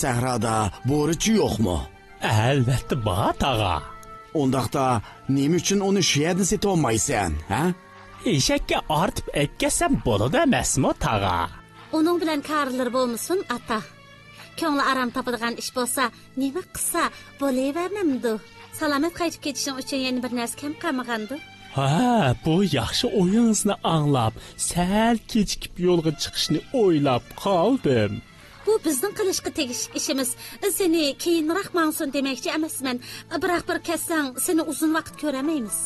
Sahrada bo'richi yo'qmi? Albatta bor tog'a. Undaqda nima uchun uni shu yerda seta olmaysan, ha? Eshakka ortib etkazsam bo'ladi emasmi tog'a? Onun bilan karlar bo'lmasin ata. Ko'ngli aram topadigan ish bo'lsa, nima qilsa bo'lavermamdi. Salomat qaytib ketishing uchun yana bir narsa kam qolmagandi. Ha, bu yaxshi o'yingizni anglab, sal kechikib yo'lga chiqishni o'ylab qoldim. Bu bizning qilishga tegishli ishimiz. Seni keyinroq ma'nsun demoqchi emasman. Biroq bir kessang, seni uzun vaqt ko'ramaymiz.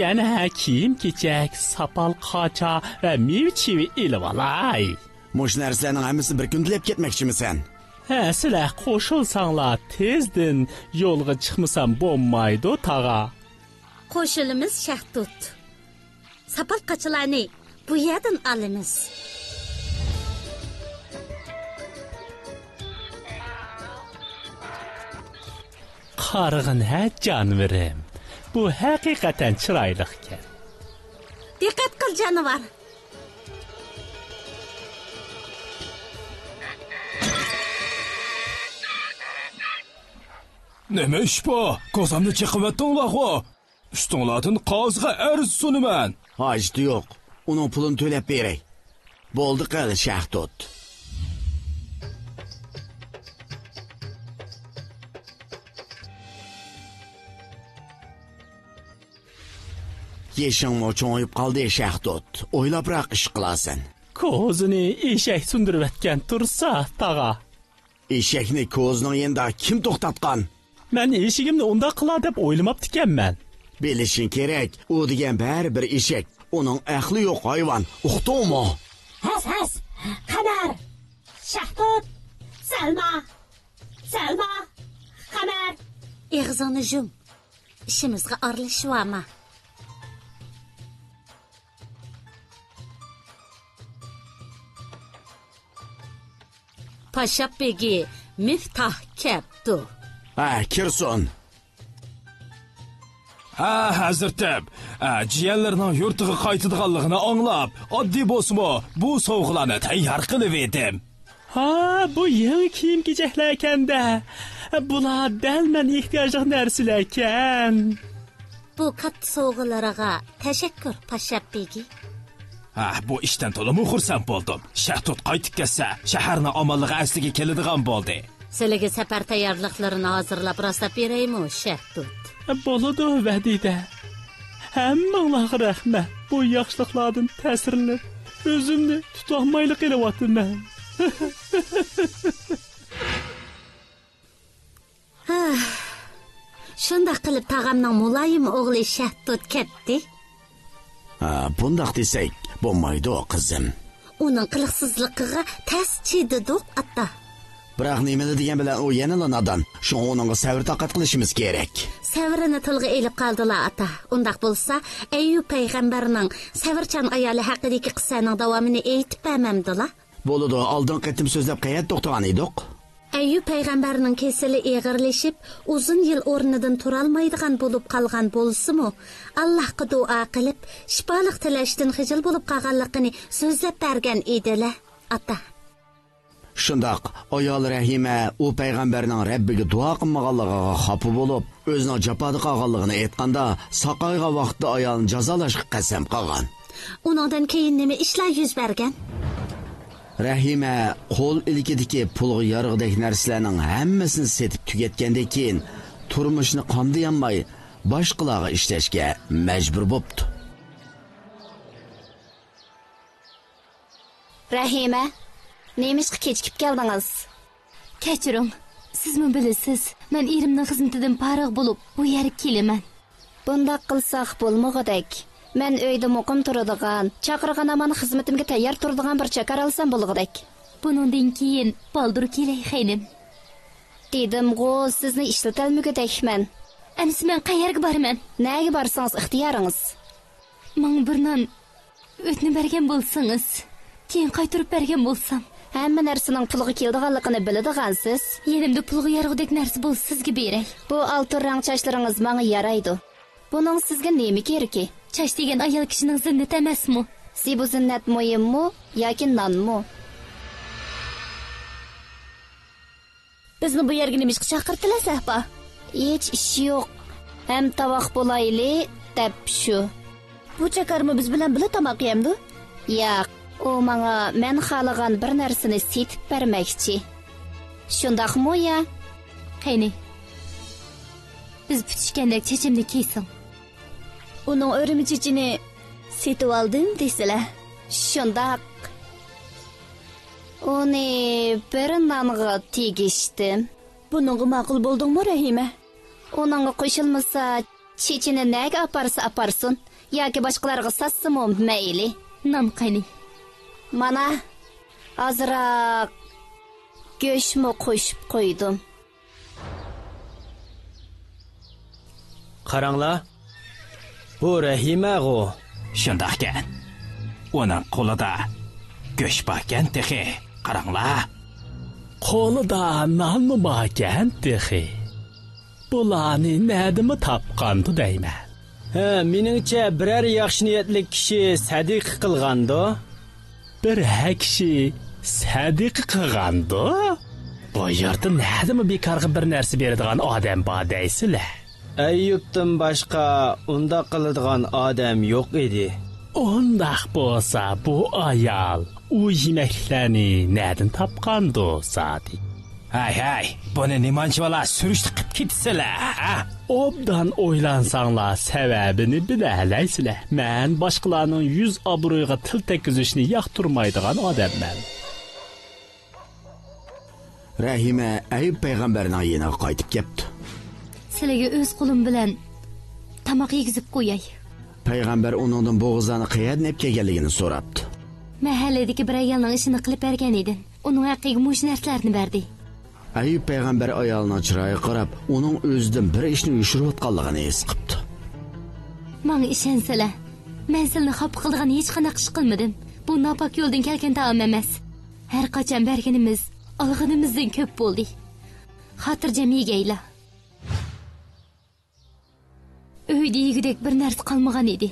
Yana kiyim-kechak, sapal qocha va mevchivi ilib olay. Mush narsalarning hammasi bir kun tilab ketmoqchimisan? Ha, sizlar qo'shilsanglar tezdan yo'lga chiqmasam bo'lmaydi tog'a. Qo'shilimiz Shahdod. Sapal qochalarni bu yerdan olamiz. Qarg'in ha jonivorim. Bu haqiqatan chiroyli ekan. Diqqat qil jonivor. Nima ish bu? Ko'zimni chiqavatdinglar-ku. Ustinglardan qog'ozga arz sunaman. Hojati yo'q. Uning pulini to'lab beray. Bo'ldi qil Shahdod. Yeshangmo cho'yib qoldi Shahdod. O'ylabroq ish qilasan. Ko'zini eshak sundirib atgan tursa tog'a. Eshakni ko'zning yenda kim to'xtatgan? Men eshigimni unda qila deb o'ylamabdi-ekanman. Bilishing kerak, u degan bir eshak. Uning aqli yo'q hayvon. Uqdingmi? Has. Qamar. Shahdod. Salma. Qamar. Eg'zini jum. Ishimizga aralashishma. Paşa begi Miftah kepti. Kirson. Hazırtab. Jiyanlarning yurtiga qaytadiganligini anglab, oddiy bo'lsa-mu, bu sovg'alarni tayyor qilib edim. Ha, bu yangi kiyim-kechaklar ekanda. Bular dalman ehtiyojli narsalar ekan. Bu katta sovg'alarga tashakkur Paşa begi. Bu ishdan to'liq xursand bo'ldim. Shahdod qaytib kelsa, shaharning omonligi asliga keladigan bo'ldi. Sizlarga safar tayyorliklarini hozirlab rostlab beraymi, Shahdod? Bo'ladi vadida. Hammalarga rahmat. Bu yaxshiliklardan ta'sirlanib, o'zimni tutolmayli qilyapman. Shunda qilib tag'amning muloyim o'g'li Shahdod ketdi. Bundaq desak bo'lmaydi qizim. Uning qiliqsizligiga tas chididiq ata. Biroq nima degan bilan u yana nodon. Shunga uningga sabr toqat qilishimiz kerak. Sabrini tilga elib qoldilar ata. Undaq bo'lsa, Ayyub payg'ambarning savrchan ayoli haqidagi qissaning davomini aytib bermamdilar. Bo'ladi, oldin qaytib so'zlab qayerda to'xtagan edik? Ayyub payg'ambarning kesili eg'irlashib, uzun yil o'rnidan turolmaydigan bo'lib qolgan bo'lsa-mu, Allohga duo qilib, shifolik tilashdan xijil bo'lib qolganligini so'zlab bergan edilar, ata. Shundoq, ayol Rahima u payg'ambarning Rabbiga duo qilmaganligiga xafa bo'lib, o'zining jafoda qolganligini aytganda, saqayga vaqtda ayolni jazolashga qasam qilgan. Uningdan keyin nima ishlar yuz bergan? Rahima qo'l ilkidagi pulga yarig'dek narsalarning hammasini setib tugatgandan keyin turmushni qondiyanmay boshqalarga ishlashga majbur bo'ldi. Rahima, nemishqa kechikib keldingiz? Kechiring. Sizmi bilasiz, men erimning xizmatidan farigʼ bo'lib, bu yerga kelaman. Bundaq qilsaq bo'lmag'idek. Men uyda muqim turadigan, chaqirgan aman xizmatimga tayyor turadigan bir chakar alsam bo'lg'idek. Buningdan keyin baldur kelay xeynim. Dedim-ku, sizni ishlatalmagidekman. Amsi men qayerga boraman? Nega borsangiz ixtiyoringiz. Men birnan o'tni bergan bo'lsangiz, keyin qaytarib bergan bo'lsam, hamma narsaning pulga keldiganligini biladigansiz. Yerimda pulga yarag'dek narsa bo'lsa sizga beray. Bu oltin rang sochlaringiz menga yaraydi. Buning sizga nima keraki? Chash degan ayol kishining zinnati emasmi? Sibu zinnat muhimmi yoki nonmi? Bizni bu yerga nima ishga chaqirdilar, Sahba? Hech ish yo'q. Ham tovoq bo'layli deb shu. Bu chakarmi biz bilan birga tomoq yemdi? Yo'q, u menga men xohlagan bir narsani setib bermoqchi. Shundaqmi ya? Qani. Biz putishgandek chechimni kiysin. Uning o'rimi chechini setib oldim deysilar. Shundaq. Uni bir nonga tegishdim. Buningga ma'qul bo'ldingmi, Rahima? Onunla qo'shilmasa, chechini nega aparsin yoki boshqalarga satsimi mayli. Non qani. Mana azroq go'shtni qo'shib qo'ydim. Qaranglar. Bu Rahima-g'u. Shundaqkan. Uning qo'lida go'sht borkan texi. Qaranglar. Qo'lida nonmi borkan texi. Bularni nədimi tapqandı deyman. Meningcha biror yaxshi niyatli kishi sadiq qilgandi. Bir kishi sadiq qilgandi. Bu yerda nədimi bekorga bir narsa beradigan odam bor deysizlar. Ayyubdan boshqa unda qiladigan odam yo'q edi. Undaq bo'lsa bu ayol u yemeklarni nədən tapqandı sadiq? Hay, buni nimanchilar surishti qilib ketsalar. Obdan o'ylansanglar sababini bilaysizlar. Men boshqalarning 100 obro'yga til tekizishni yoqtirmaydigan odamman. Rahima Ayub payg'ambarning yeniga qaytib keldi. Sizlarga o'z qo'lim bilan tomoq yegizib qo'yay. Payg'ambar uningdan bo'g'izlarni qayerdan olib kelganligini so'rabdi. Mahalladagi bir ayolning ishini qilib bergan edim. Uning haqqiga mush narsalarni berdi. Ayub payg'ambar ayolning chiroyiga qarab, uning o'zidan bir ishni uyushtirayotganligini his qildi. Menga ishonsalar, men sizni xafa qilgan hech qanaqa ish qilmadim. Bu nopok yo'ldan kelgan taom emas. Har qachon berganimiz, olganimizdan ko'p bo'ldi. Xotirjam yegaylar. Uyda yegidek bir narsa qolmagan edi.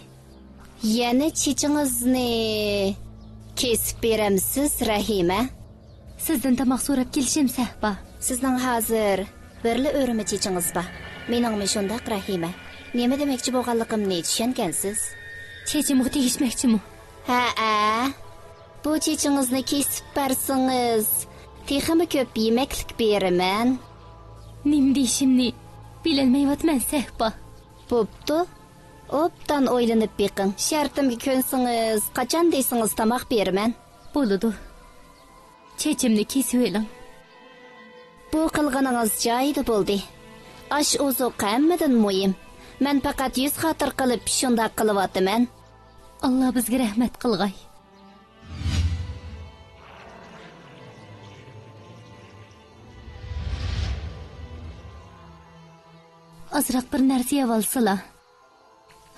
Yana chechingizni kesib beramsiz, Rahima? Sizdan tomoq so'rab kelishim Sahba. Sizning hozir birli o'rimi chechingiz bor. Meningmi shundaq, Rahima? Nima demoqchi bo'lganligimni tushungansiz? Chechimga tegishmoqchimi? Ha. Bu chechingizni kesib bersangiz, texmi ko'p yemeklik beraman. Nim deyishimni bilolmayotman Sahba. Bo'pti. Obdan o'ylanib beqing. Shartimga ko'nsangiz, qachon deysangiz tomoq beraman. Bo'ladi. Chechimni kesib oling. Bu qilganingiz joyida bo'ldi. Ash o'zi qammidan muhim. Men faqat 100 xotir qilib shunday qilyapman. Alloh bizga rahmat qilg'ay. Azroq bir narsa yevolsizlar.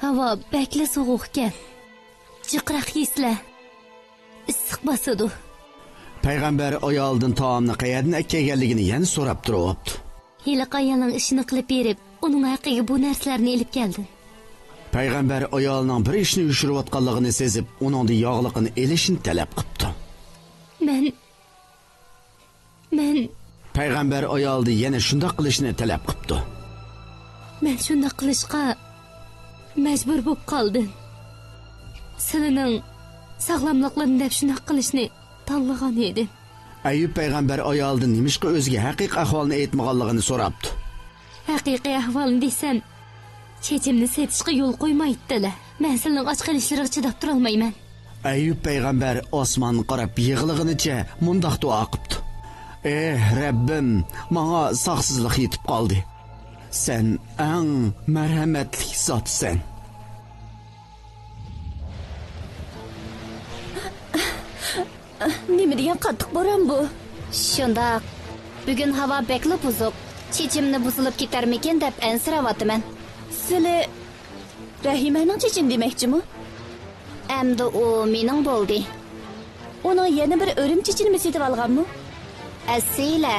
Havo bakli sovuqkan. Jiqroq yeysizlar. Issiq bosadi. Payg'ambar ayoldan taomni qayerdan kelganligini yana so'rab turibdi. Hiliq ayolning ishini qilib berib, uning haqqiga bu narsalarni elib keldi. Payg'ambar ayolning bir ishni uyushtirayotganligini sezib, uning yog'liqini elishini talab qildi. Men Payg'ambar ayolni yana shunday qilishni talab qildi. Men shunday qilishga majbur bo'lib qoldim. Sizning sog'lomliklarini deb shunday qilishni tanlagan edim. Ayub payg'ambar ayoldan nimishqa o'ziga haqiqiy ahvolni aytmaganligini so'rabdi. Haqiqiy ahvolni desam, chechimni setishga yo'l qo'ymaydilar. Men sizning och qolishlariga chidab tura olmayman. Ayub payg'ambar osmonni qarab yig'lig'inicha mundaq duo qildi. Rabbim, menga sog'sizlik yetib qoldi. Sen eng marhamatli zotsan. Nima degan qattiq bo'ron bu? Shundaq. Bugun havo bekli buzuq. Chechimni buzilib ketarmikin deb ansirayapman. Sizlar Rahimaning chechin demoqchimi? Endi u mening bo'ldi. Uning yana bir o'rim chechinimi setib olganmi? Asila,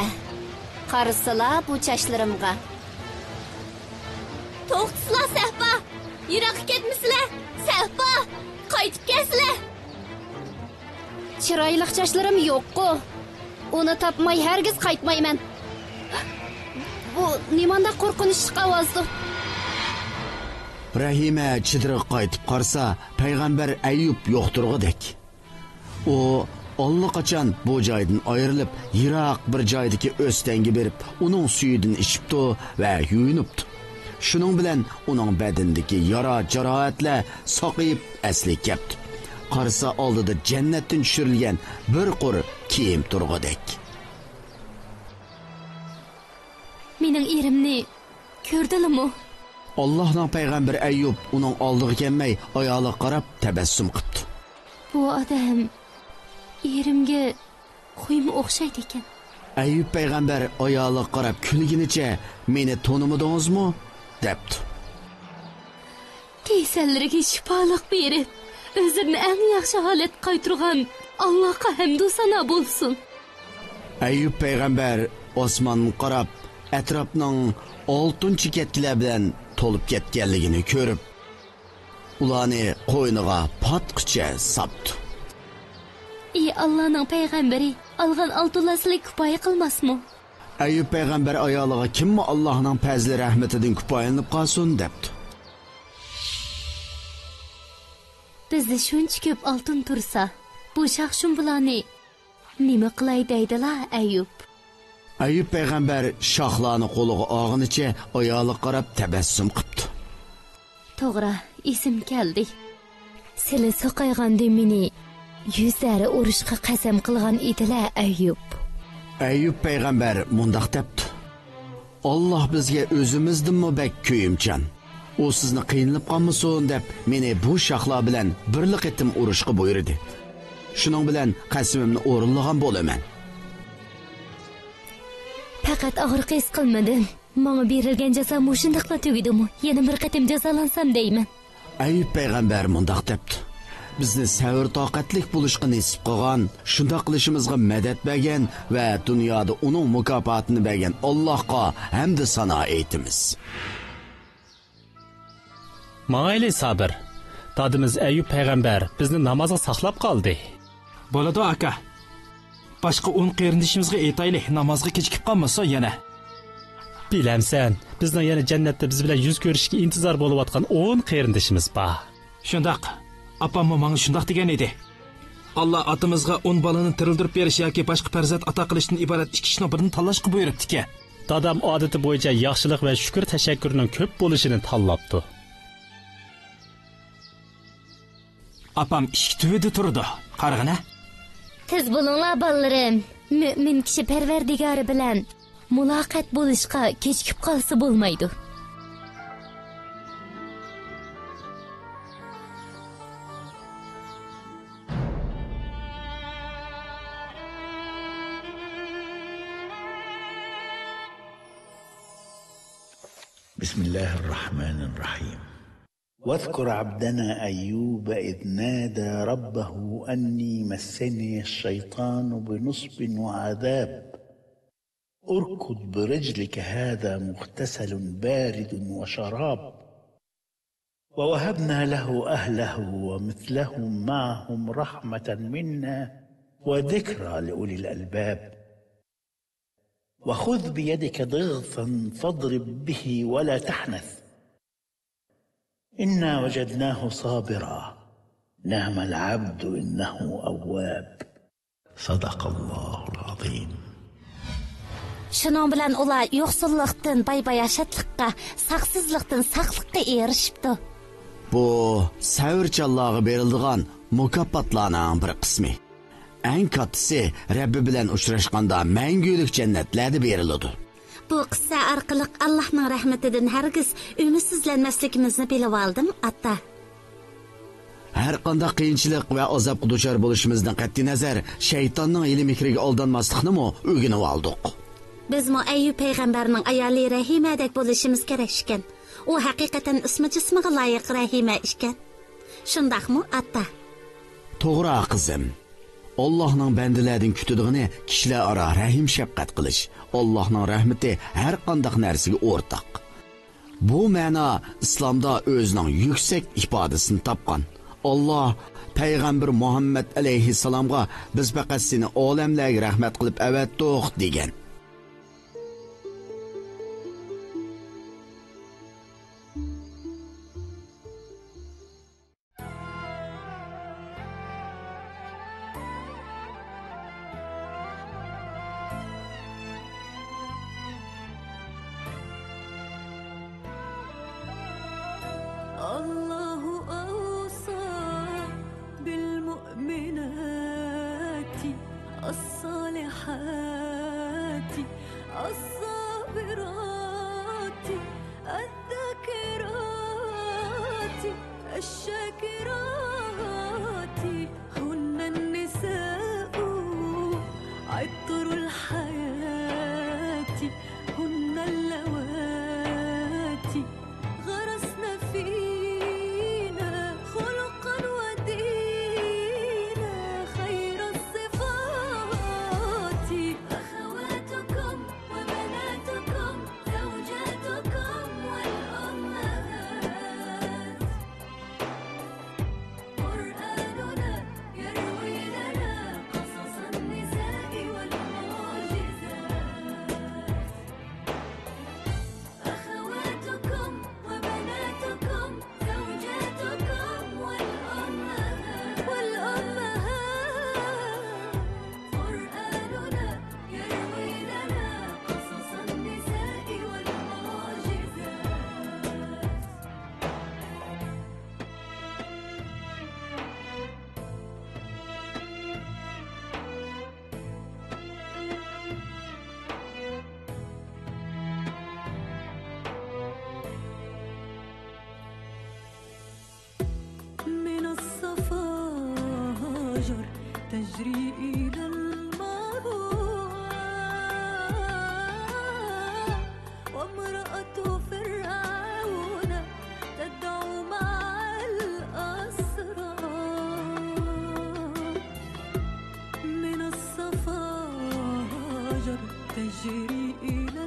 qarsila bu chashlarimga. To'xtasizlar Sahba! Yiroqqa ketmisizlar? Sahba! Qaytib kelsizlar! Chiroyli chochlarim yo'q-ku. Uni topmay hargiz qaytmayman. Bu nimanda qo'rqinchli ovozdir. Rahima chidiriq qaytib qarsa, payg'ambar Ayyub yo'qturg'idek. U allaqachon bu joydan ayrilib, yiroq bir joydagi o'stanga berib, uning suyidan ichibdi va yuyinibdi. Shuning bilan uning badandagi yara jarohatlar soqiyib asli keldi. Qarsa oldida jannatdan tushirilgan bir qur kiyim turg'idek. Mening erimni ko'rdingmi? Allohning payg'ambari Ayyub uning oldiga kelmay, oyog'iga qarab tabassum qildi. Bu odam erimga qo'ymi o'xshaydi ekan. Ayyub payg'ambar oyog'iga qarab kulginicha, "Meni tonimadingizmi?" debdi. Kasallarga shifolik berib, o'zini eng yaxshi holatga qaytargan Allohga hamd va sano bo'lsin. Ayyub payg'ambar osmonni qarab, atrofning oltin chekatkilar bilan to'lib ketganligini ko'rib, ularni qo'yniga patqicha sapdi. Ey Allohning payg'ambari, olgan oltinlaslik kifoya qilmasmi? Ayyub payg'ambar ayoliga kimmi Allohning fazli rahmatidan kifoyalanib qolsin debdi. Bizda shuncha ko'p oltin tursa, bu shaxshum bularni nima qilay deydilar Ayyub? Ayyub payg'ambar shoxlarni qo'liga olganicha ayoliga qarab tabassum qildi. To'g'ri, esim keldi. Seni so'qayganda meni yuzlari urushga qasam qilgan edilar Ayyub. Ayyub payg'ambar mundoq debdi. Alloh bizga o'zimizdanmi bak ko'yimchan. U sizni qiynalib qolmasin deb meni bu shoxlar bilan birlik etim urushga buyurdi. Shuning bilan qasamimni o'rinlagan bo'laman. Faqat og'riq his qilmadim. Menga berilgan jazo mushundaqla tugidimi? Yana bir qatim jazolansam deyman. Ayyub payg'ambar mundoq debdi. Bizni sabr toqatlik bo'lishga nasib qilgan, shunday qilishimizga madad bergan va dunyoda uning mukofotini bergan Allohga hamd sano aytamiz. Ma'ayli sabr. Dadimiz Ayyub payg'ambar bizni namozga saqlab qoldi. Bo'ladi aka. Boshqa 10 qarindishimizga aytaylik, namozga kechikib qolmasa yana. Bilamsan, bizning yana jannatda biz bilan yuz ko'rishga intizor bo'layotgan 10 qarindishimiz bor. Shundaq. Apam menga shundaq degan edi. Alloh atimizga 10 balani tirildirib berish yoki boshqa farzand ato qilishdan iborat ikki ishni birini tanlashga buyuribdi-ki. Dadam odati bo'yicha yaxshilik va shukr tashakkurning ko'p bo'lishini tanlabdi. Apam ishki tuvida turdi. Qarag'ana. Tez bo'linglar bolalarım. Mo'min kishi Parvardigori bilan muloqot bo'lishga kechikib qolsa bo'lmaydi. بسم الله الرحمن الرحيم واذكر عبدنا أيوب إذ نادى ربه أني مسني الشيطان بنصب وعذاب اركض برجلك هذا مغتسل بارد وشراب ووهبنا له أهله ومثلهم معهم رحمة منا وذكرى لأولي الألباب وخذ بيدك ضغثا فاضرب به ولا تحنث إنا وجدناه صابرا نعم العبد إنه أواب صدق الله العظيم. Şunun bilan ular yo'qsullikdan baybayashatlikqa, saqsizlikdan saqlikqa erishibdi. Bu savrchanlarga beriladigan mukofotlarning bir qismi. Eng kattasi Rabbi bilan uchrashganda mangulik jannatlarda beriladi. Bu qissa orqali Allohning rahmatidan hargiz umidsizlanmasligimizni bilib oldim, atta. Har qanday qiyinchilik va azobga duchor bo'lishimizdan qat'iy nazar, shaytonning ilm-fikriga aldanmaslikni o'rganib oldik. Biz Ayyub payg'ambarning ayoli Rahimadek bo'lishimiz kerak ekan. U haqiqatan ismi-jismiga loyiq Rahima ekan. Shundaqmi, atta? To'g'ri, qizim. Allohning bandalardan kutadiğini kishilar aro rahim shafqat qilish. Allohning rahmati har qanday narsaga o'rtaq. Bu ma'no islomda o'zining yuksak ifodasini topgan. Alloh payg'ambar Muhammad alayhissalomga biz faqat seni olamlarga rahmat qilib avatdiq degan. الله أوصى بالمؤمنات الصالحات الصابرات الذاكرات الشاكرات هن النساء عطر الحياة هن اللواتي غرسن فينا خلقا ودينا خير الصفات أخواتكم وبناتكم زوجاتكم والأمهات قرآننا يروي لنا قصص النساء والمعجزات أخواتكم وبناتكم زوجاتكم والأمهات قرآننا يروي لنا قصص النساء والمعجزات من الصفاجر تجري إلى المروى وامرأة فرعون تدعو مع الأسرى من الصفاجر تجري إلى